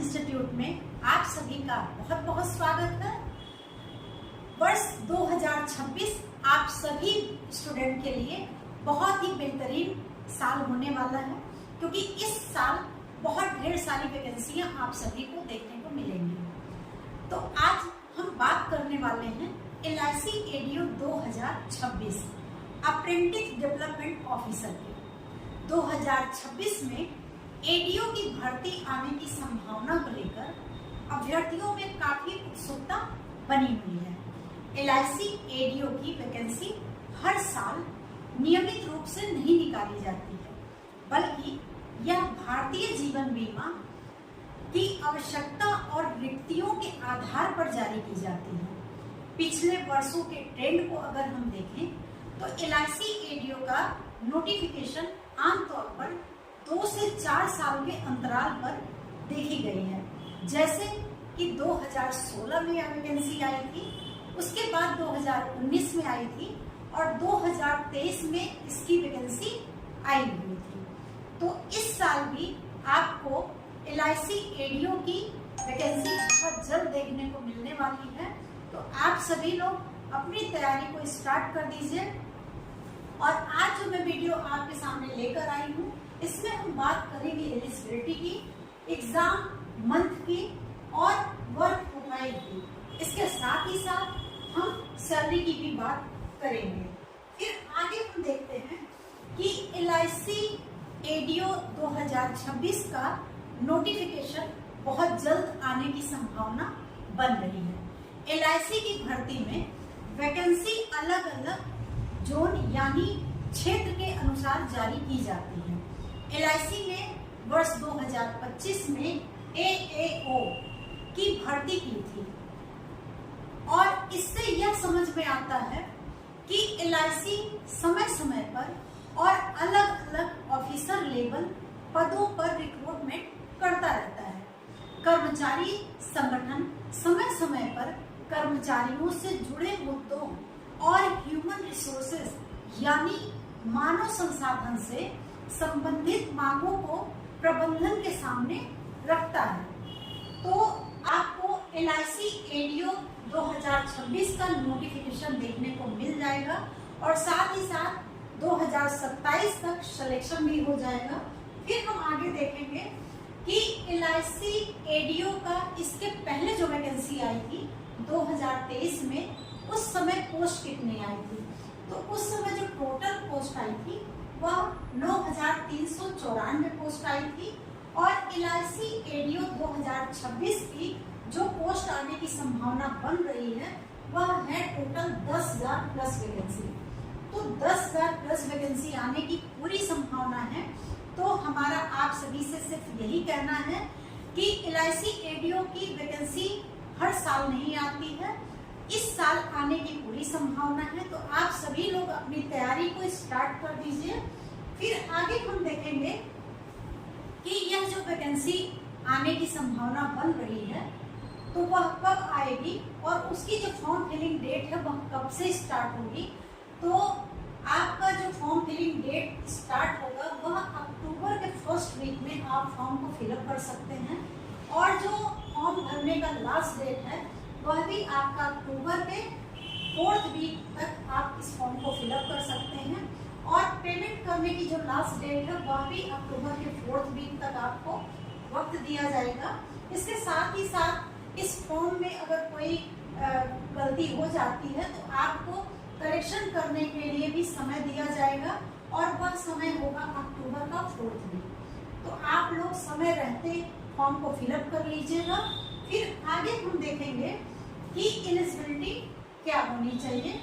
Institute में आप सभी का बहुत बहुत स्वागत है। वर्ष 2026 आप सभी स्टूडेंट के लिए बहुत ही बेहतरीन साल होने वाला है, क्योंकि इस साल बहुत ढेर सारी वैकेंसियां आप सभी को देखने को मिलेंगी। तो आज हम बात करने वाले हैं LIC ADO 2026 apprentice development officer की। 2026 में ADO की भर्ती आने की संभावना को लेकर अभ्यर्थियों में काफी उत्सुकता बनी हुई है। LIC ADO की वैकेंसी हर साल नियमित रूप से नहीं निकाली जाती है, बल्कि यह भारतीय जीवन बीमा की आवश्यकता और रिक्तियों के आधार पर जारी की जाती है। पिछले वर्षों के ट्रेंड को अगर हम देखें तो LIC ADO का नोटिफिकेशन आमतौर पर 2 से 4 साल के अंतराल पर देखी गई है। जैसे कि 2016 में यह वैकेंसी आई थी, उसके बाद 2019 में आई थी और 2023 में इसकी वैकेंसी आई हुई थी। तो इस साल भी आपको LIC ADO की वैकेंसी बहुत जल्द देखने को मिलने वाली है। तो आप सभी लोग अपनी तैयारी को स्टार्ट कर दीजिए। और आज जो मैं वीडियो आपके सामने लेकर आई हूँ, इसमें हम बात करेंगे एलिजिबिलिटी की, एग्जाम मंथ की और वर्क प्रोफाइल की। इसके साथ ही साथ हम सैलरी की भी बात करेंगे। फिर आगे हम देखते हैं कि LIC ADO 2026 का नोटिफिकेशन बहुत जल्द आने की संभावना बन रही है। LIC की भर्ती में वैकेंसी अलग अलग जोन यानी क्षेत्र के अनुसार जारी की जाती है। LIC ने वर्ष 2025 में AAO की भर्ती की थी और इससे यह समझ में आता है कि LIC समय समय पर और अलग अलग ऑफिसर लेवल पदों पर रिक्रूटमेंट करता रहता है। कर्मचारी संगठन समय समय पर कर्मचारियों से जुड़े मुद्दों और ह्यूमन रिसोर्सेज यानी मानव संसाधन से संबंधित मांगों को प्रबंधन के सामने रखता है। तो आपको LIC ADO 2026 का नोटिफिकेशन देखने को मिल जाएगा और साथ ही साथ 2027 तक सिलेक्शन भी हो जाएगा। फिर हम आगे देखेंगे कि LIC ADO का इसके पहले जो वैकेंसी आई थी 2023 में, उस समय पोस्ट कितनी आई थी। तो उस समय जो टोटल पोस्ट आई थी वह 9,394 पोस्ट आई थी और LIC ADO 2026 की जो पोस्ट आने की संभावना बन रही है वह है टोटल 10,000 प्लस वैकेंसी। तो 10,000 प्लस वैकेंसी आने की पूरी संभावना है। तो हमारा आप सभी से सिर्फ यही कहना है कि LIC ADO की वैकेंसी हर साल नहीं आती है, इस साल आने की पूरी संभावना है। तो आप सभी लोग अपनी तैयारी को स्टार्ट कर दीजिए। फिर आगे हम देखेंगे कि यह जो वैकेंसी आने की संभावना बन रही है तो वह कब आएगी और उसकी जो फॉर्म फिलिंग डेट है वह कब से स्टार्ट होगी। तो आपका जो फॉर्म फिलिंग डेट स्टार्ट होगा वह अक्टूबर के फर्स्ट वीक में आप फॉर्म को फिलअप कर सकते हैं और जो फॉर्म भरने का लास्ट डेट है वह भी आपका अक्टूबर के 4th वीक तक आप इस फॉर्म को फिलअप कर सकते हैं और पेमेंट करने की जो लास्ट डेट है वह भी अक्टूबर के 4th वीक तक आपको वक्त दिया जाएगा। इसके साथ ही साथ इस फॉर्म में अगर कोई गलती हो जाती है तो आपको करेक्शन करने के लिए भी समय दिया जाएगा और वह समय होगा अक्टूबर का 4th वीक। तो आप लोग समय रहते फॉर्म को फिलअप कर लीजिएगा। फिर आगे हम देखेंगे कि एलिजिबिलिटी क्या होनी चाहिए।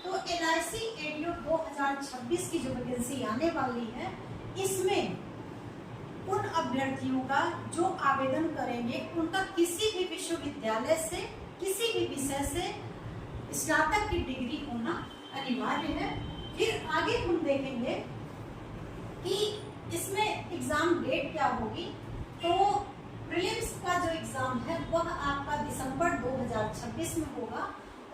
तो LIC ADO 2026 की जो वैकेंसी आने वाली है, इसमें उन अभ्यर्थियों का जो आवेदन करेंगे उनका किसी भी विश्वविद्यालय से किसी भी विषय से स्नातक की डिग्री होना अनिवार्य है। फिर आगे हम देखेंगे कि इसमें एग्जाम डेट क्या होगी। तो प्रीलिम्स का जो एग्जाम है वह आपका दिसंबर 2026 में होगा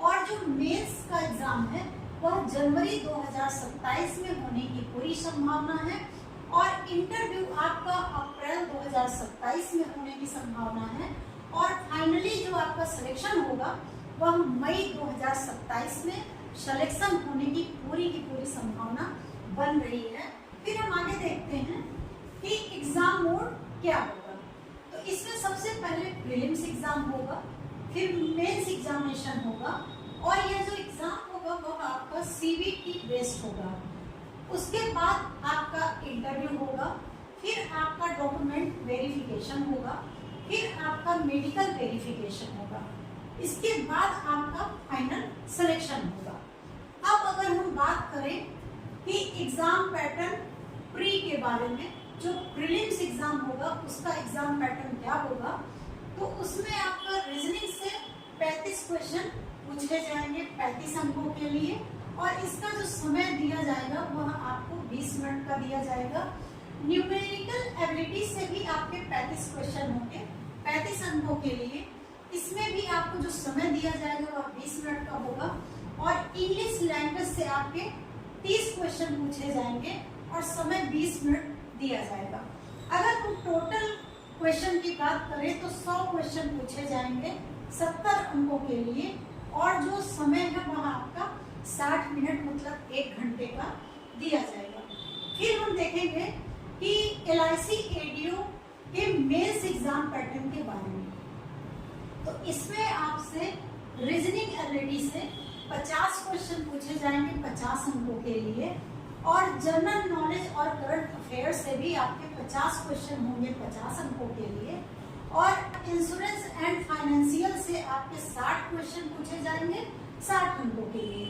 और जो मेंस का एग्जाम है वह जनवरी 2027 में होने की पूरी संभावना है। और इंटरव्यू आपका अप्रैल 2027 में होने की संभावना है और फाइनली जो आपका सिलेक्शन होगा वह मई 2027 में सिलेक्शन होने की पूरी संभावना बन रही है। फिर हम आगे देखते हैं कि एग्जाम मोड क्या होगा। तो इसमें सबसे पहले प्रीलिम्स एग्जाम होगा, फिर मेंस एग्जामिनेशन होगा और यह जो एग्जाम होगा वह आपका सीबीटी बेस्ड होगा। उसके बाद आपका इंटरव्यू होगा, फिर आपका डॉक्यूमेंट वेरिफिकेशन होगा, फिर आपका मेडिकल वेरिफिकेशन होगा, इसके बाद आपका फाइनल सिलेक्शन होगा। अब अगर हम बात करें कि एग्जाम पैटर्न प्री के बारे में, जो प्रीलिम्स एग्जाम होगा उसका एग्जाम पैटर्न क्या होगा, तो उसमें आपका रीजनिंग से 35 क्वेश्चन पूछे जाएंगे 35 अंकों के लिए और इसका जो समय दिया जाएगा वह आपको 20 मिनट का दिया जाएगा। न्यूमेरिकल एबिलिटी से भी आपके 35 क्वेश्चन होंगे 35 अंकों के लिए, इसमें भी आपको जो समय दिया जाएगा वह 20 मिनट का होगा और इंग्लिश लैंग्वेज से आपके 30 क्वेश्चन पूछे जाएंगे और समय 20 मिनट दिया जाएगा। अगर हम टोटल क्वेश्चन की बात करें तो 100 क्वेश्चन पूछे जाएंगे 70 अंकों के लिए और जो समय है वह आपका 60 मिनट मतलब 1 घंटे का दिया जाएगा। फिर हम देखेंगे कि LIC ADO के मेंस एग्जाम पैटर्न के बारे में। तो इसमें आपसे रीजनिंग एबिलिटी से 50 क्वेश्चन पूछे जाएंगे 50 अंकों के लिए और जनरल नॉलेज और करंट अफेयर से भी आपके 50 क्वेश्चन होंगे 50 अंकों के लिए और इंश्योरेंस एंड फाइनेंशियल से आपके 60 क्वेश्चन पूछे जाएंगे 60 अंकों के लिए।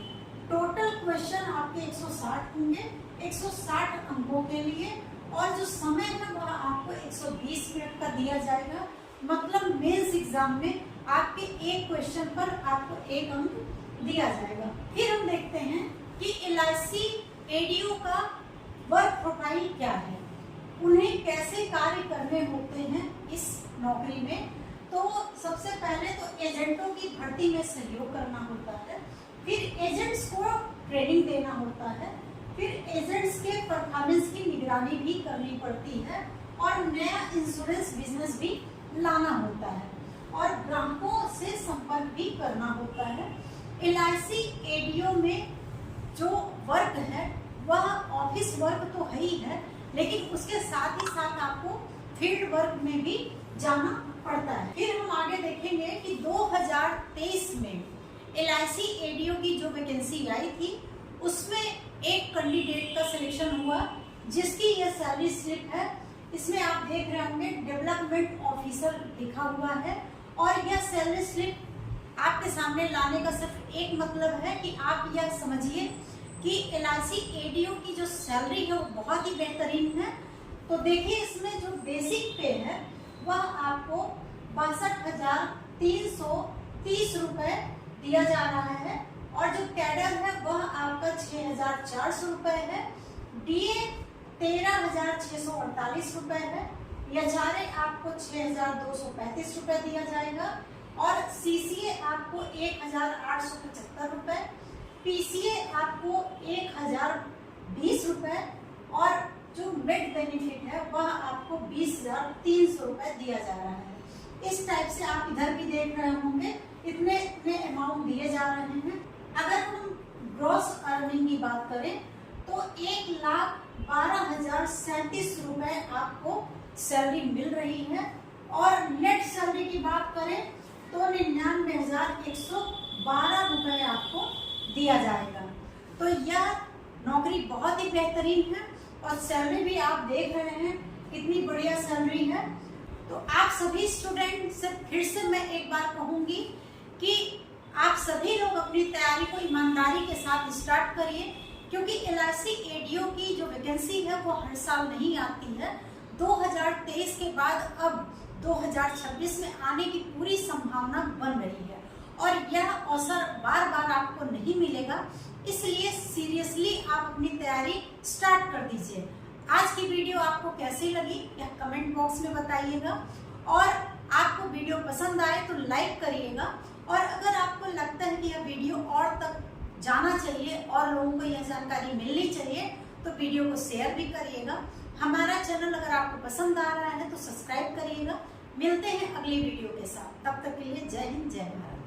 टोटल क्वेश्चन आपके 160 होंगे 160 अंकों के लिए और जो समय है वह आपको 120 मिनट का दिया जाएगा। मतलब मेंस एग्जाम में आपके एक क्वेश्चन पर आपको 1 अंक दिया जाएगा। फिर हम देखते हैं कि LIC ADO का वर्क प्रोफाइल क्या है, उन्हें कैसे कार्य करने होते हैं इस नौकरी में। तो सबसे पहले तो एजेंटों की भर्ती में सहयोग करना होता है, फिर एजेंट्स को ट्रेनिंग देना होता है, फिर एजेंट्स के परफॉर्मेंस की निगरानी भी करनी पड़ती है और नया इंश्योरेंस बिजनेस भी लाना होता है और ग्राहकों से संपर्क भी करना होता है। LIC ADO में जो वर्क है वह ऑफिस वर्क तो है ही है, लेकिन उसके साथ ही साथ आपको फील्ड वर्क में भी जाना पड़ता है। फिर हम आगे देखेंगे कि 2023 में LIC ADO की जो वैकेंसी आई थी उसमें एक कैंडिडेट का सिलेक्शन हुआ जिसकी यह सैलरी स्लिप है। इसमें आप देख रहे होंगे डेवलपमेंट ऑफिसर लिखा हुआ है और यह सैलरी स्लिप आपके सामने लाने का सिर्फ एक मतलब है कि आप यह समझिए कि LIC ADO की जो सैलरी है वो बहुत ही बेहतरीन है। तो देखिए इसमें जो बेसिक पे है वह आपको 62,330 रुपए दिया जा रहा है और जो कैडर है वह आपका 6,400 रुपए है, DA 13,648 रुपए है, HRA आपको 6,235 रुपए दिया जाएगा और CCA आपको 1,875 रुपए, PCA आपको 1,020 रुपए और जो मेड बेनिफिट है वह आपको 20,300 रुपए दिया जा रहा है। इस टाइप से आप इधर भी देख रहे होंगे इतने अमाउंट दिए जा रहे हैं। अगर हम ग्रॉस अर्निंग की बात करें तो 1,12,037 रुपए आपको सैलरी मिल रही है और नेट सैलरी की बात करें तो 99,112 रुपए आपको दिया जाएगा। तो यह नौकरी बहुत ही बेहतरीन है और सैलरी भी आप देख रहे हैं कितनी बढ़िया सैलरी है। तो आप सभी स्टूडेंट से फिर से मैं एक बार कहूंगी कि आप सभी लोग अपनी तैयारी को ईमानदारी के साथ स्टार्ट करिए क्योंकि LIC ADO की जो वैकेंसी है वो हर साल नहीं आती है। 2023 के बाद अब 2026 में आने की पूरी संभावना बन रही है और यह अवसर बार बार आपको नहीं मिलेगा, इसलिए सीरियसली आप अपनी तैयारी स्टार्ट कर दीजिए। आज की वीडियो आपको कैसी लगी यह कमेंट बॉक्स में बताइएगा और आपको वीडियो पसंद आए तो लाइक करिएगा और अगर आपको लगता है कि यह वीडियो और तक जाना चाहिए और लोगों को यह जानकारी मिलनी चाहिए तो वीडियो को शेयर भी करिएगा। हमारा चैनल अगर आपको पसंद आ रहा है तो सब्सक्राइब करिएगा। मिलते हैं अगली वीडियो के साथ, तब तक के लिए जय हिंद जय भारत।